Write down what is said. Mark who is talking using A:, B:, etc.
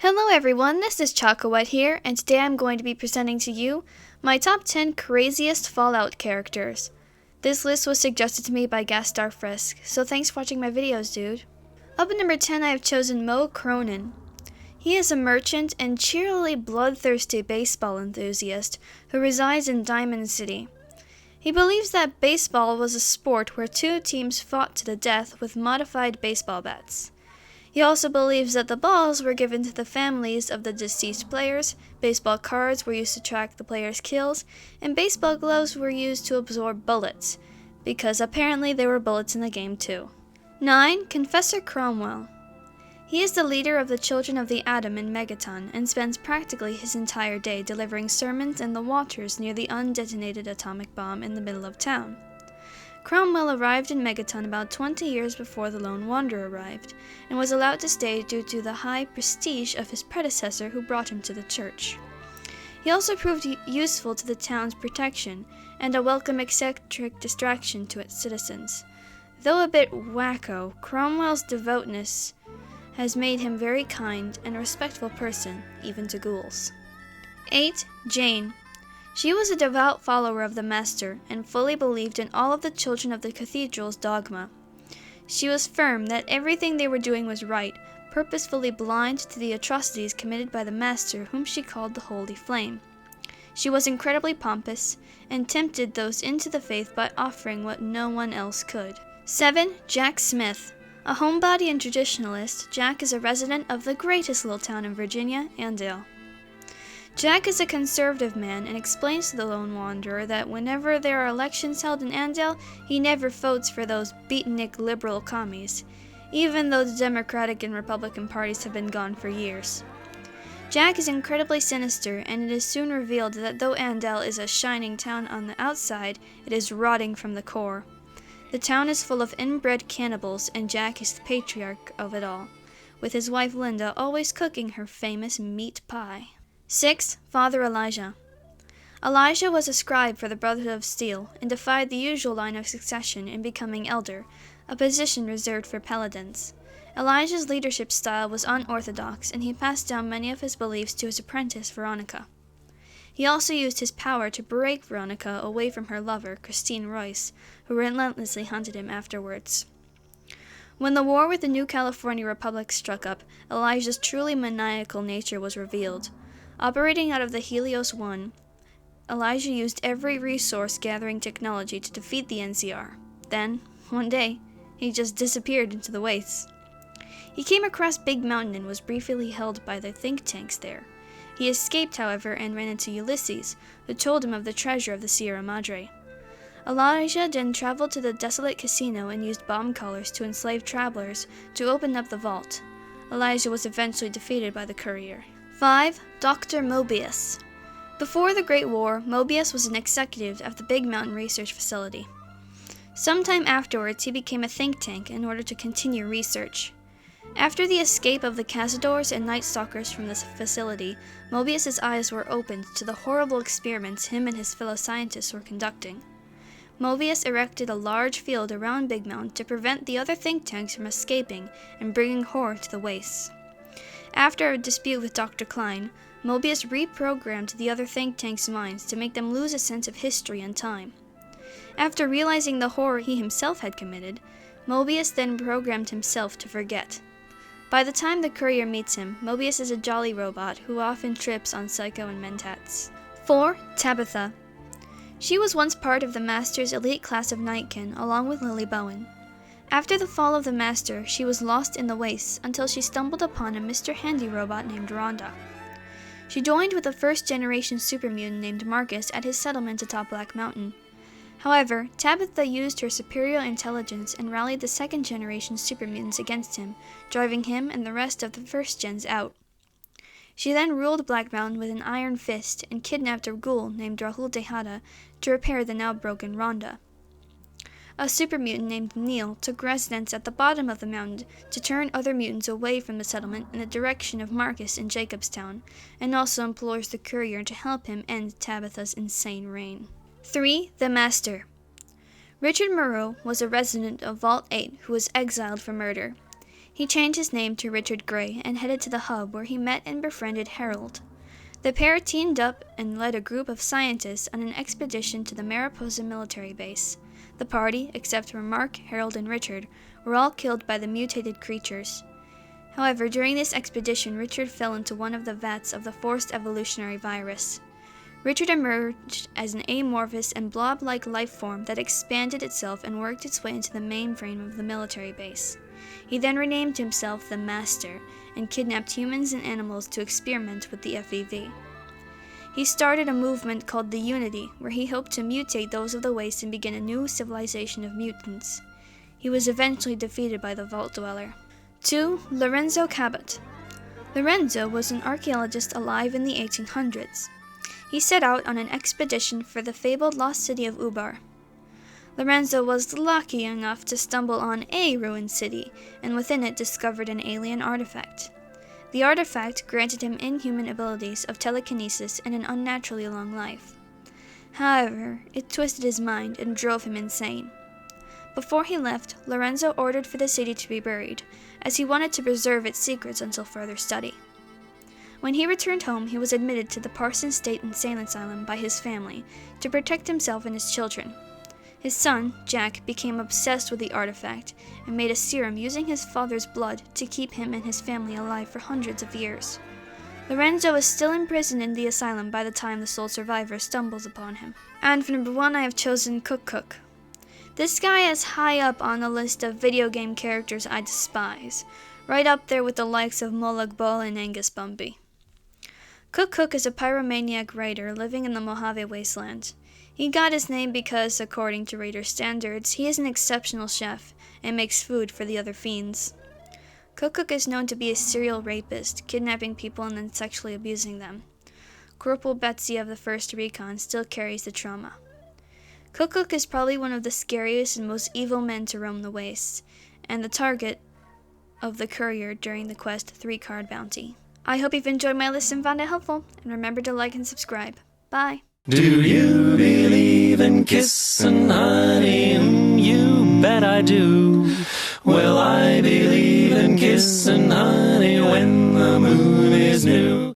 A: Hello everyone, this is ChakaWhat here, and today I'm going to be presenting to you my top 10 craziest Fallout characters. This list was suggested to me by Gastar Frisk, so thanks for watching my videos, dude. Up at number 10 I have chosen Moe Cronin. He is a merchant and cheerily bloodthirsty baseball enthusiast who resides in Diamond City. He believes that baseball was a sport where two teams fought to the death with modified baseball bats. He also believes that the balls were given to the families of the deceased players, baseball cards were used to track the players' kills, and baseball gloves were used to absorb bullets, because apparently there were bullets in the game too. 9. Confessor Cromwell. He is the leader of the Children of the Atom in Megaton and spends practically his entire day delivering sermons in the waters near the undetonated atomic bomb in the middle of town. Cromwell arrived in Megaton about 20 years before the Lone Wanderer arrived, and was allowed to stay due to the high prestige of his predecessor who brought him to the church. He also proved useful to the town's protection, and a welcome eccentric distraction to its citizens. Though a bit wacko, Cromwell's devoutness has made him very kind and respectful person, even to ghouls. 8. Jane. She was a devout follower of the Master, and fully believed in all of the children of the cathedral's dogma. She was firm that everything they were doing was right, purposefully blind to the atrocities committed by the Master, whom she called the Holy Flame. She was incredibly pompous, and tempted those into the faith by offering what no one else could. 7. Jack Smith. A homebody and traditionalist, Jack is a resident of the greatest little town in Virginia, Andale. Jack is a conservative man and explains to the Lone Wanderer that whenever there are elections held in Andale, he never votes for those beatnik liberal commies, even though the Democratic and Republican parties have been gone for years. Jack is incredibly sinister, and it is soon revealed that though Andale is a shining town on the outside, it is rotting from the core. The town is full of inbred cannibals, and Jack is the patriarch of it all, with his wife Linda always cooking her famous meat pie. 6. Father Elijah. Elijah was a scribe for the Brotherhood of Steel, and defied the usual line of succession in becoming elder, a position reserved for paladins. Elijah's leadership style was unorthodox, and he passed down many of his beliefs to his apprentice Veronica. He also used his power to break Veronica away from her lover, Christine Royce, who relentlessly hunted him afterwards. When the war with the New California Republic struck up, Elijah's truly maniacal nature was revealed. Operating out of the Helios 1, Elijah used every resource-gathering technology to defeat the NCR. Then, one day, he just disappeared into the wastes. He came across Big Mountain and was briefly held by the think tanks there. He escaped, however, and ran into Ulysses, who told him of the treasure of the Sierra Madre. Elijah then traveled to the desolate casino and used bomb collars to enslave travelers to open up the vault. Elijah was eventually defeated by the courier. 5. Dr. Mobius. Before the Great War, Mobius was an executive at the Big Mountain Research Facility. Sometime afterwards, he became a think tank in order to continue research. After the escape of the Cazadors and Night Stalkers from this facility, Mobius's eyes were opened to the horrible experiments him and his fellow scientists were conducting. Mobius erected a large field around Big Mountain to prevent the other think tanks from escaping and bringing horror to the wastes. After a dispute with Dr. Klein, Mobius reprogrammed the other think tanks' minds to make them lose a sense of history and time. After realizing the horror he himself had committed, Mobius then programmed himself to forget. By the time the courier meets him, Mobius is a jolly robot who often trips on Psycho and Mentats. 4. Tabitha. She was once part of the Master's elite class of Nightkin, along with Lily Bowen. After the fall of the Master, she was lost in the wastes until she stumbled upon a Mr. Handy robot named Rhonda. She joined with a first-generation supermutant named Marcus at his settlement atop Black Mountain. However, Tabitha used her superior intelligence and rallied the second-generation supermutants against him, driving him and the rest of the first-gens out. She then ruled Black Mountain with an iron fist and kidnapped a ghoul named Rahul Tejada to repair the now-broken Rhonda. A supermutant named Neil took residence at the bottom of the mountain to turn other mutants away from the settlement in the direction of Marcus in Jacobstown, and also implores the courier to help him end Tabitha's insane reign. 3. The Master. Richard Moreau was a resident of Vault 8 who was exiled for murder. He changed his name to Richard Grey and headed to the hub where he met and befriended Harold. The pair teamed up and led a group of scientists on an expedition to the Mariposa military base. The party, except for Mark, Harold, and Richard, were all killed by the mutated creatures. However, during this expedition, Richard fell into one of the vats of the forced evolutionary virus. Richard emerged as an amorphous and blob-like life form that expanded itself and worked its way into the mainframe of the military base. He then renamed himself the Master and kidnapped humans and animals to experiment with the FEV. He started a movement called the Unity, where he hoped to mutate those of the waste and begin a new civilization of mutants. He was eventually defeated by the Vault Dweller. 2. Lorenzo Cabot. Lorenzo was an archaeologist alive in the 1800s. He set out on an expedition for the fabled lost city of Ubar. Lorenzo was lucky enough to stumble on a ruined city, and within it discovered an alien artifact. The artifact granted him inhuman abilities of telekinesis and an unnaturally long life. However, it twisted his mind and drove him insane. Before he left, Lorenzo ordered for the city to be buried, as he wanted to preserve its secrets until further study. When he returned home, he was admitted to the Parsons State Insane Asylum by his family to protect himself and his children. His son, Jack, became obsessed with the artifact and made a serum using his father's blood to keep him and his family alive for hundreds of years. Lorenzo is still imprisoned in the asylum by the time the sole survivor stumbles upon him. And for number 1, I have chosen Cook. This guy is high up on the list of video game characters I despise, right up there with the likes of Molag Bal and Angus Bumby. Cook is a pyromaniac writer living in the Mojave Wasteland. He got his name because, according to Raider standards, he is an exceptional chef and makes food for the other fiends. Cook is known to be a serial rapist, kidnapping people and then sexually abusing them. Corporal Betsy of the 1st Recon still carries the trauma. Cook is probably one of the scariest and most evil men to roam the wastes, and the target of the courier during the Quest 3-card bounty. I hope you've enjoyed my list and found it helpful, and remember to like and subscribe. Bye!
B: Do you believe in kissing, honey? You bet I do. Well, I believe in kissing